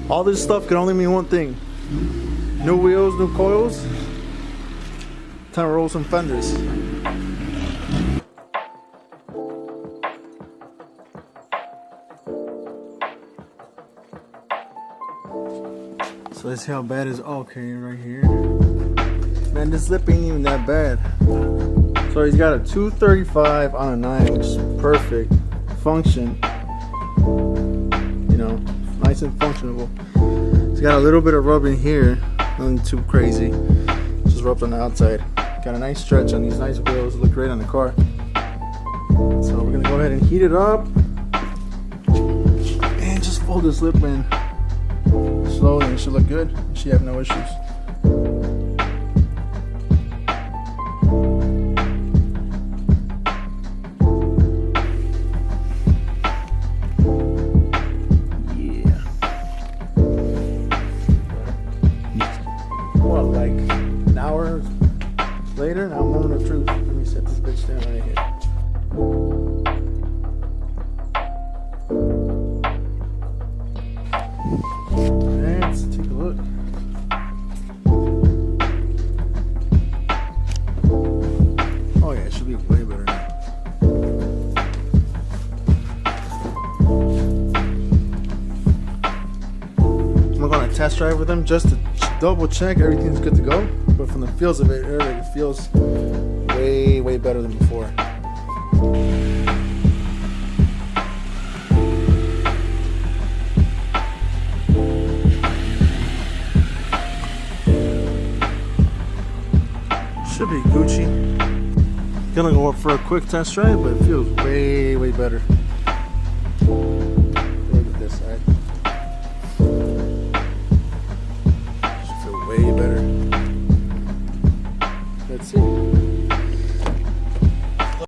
All this stuff can only mean one thing. New wheels, new coils. Time to roll some fenders. So let's see how bad it's okay right here. Man, this lip ain't even that bad. So he's got a 235 on a 9, which is perfect function. You know, nice and functionable. It's got a little bit of rub in here, nothing too crazy. Just rubbed on the outside. Got a nice stretch on these nice wheels. Look great on the car. So we're gonna go ahead and heat it up and just fold this lip in slowly, and it should look good. It should have no issues. Like an hour later, now moment of truth. Let me set this bitch down right here. Let's take a look. Oh yeah, it should be way better now. I'm gonna test drive with them just to double check everything's good to go, but from the feels of it, it feels way better than before. Should be Gucci. Gonna go up for a quick test drive, but it feels way better. Look at this side. Way better. Let's see.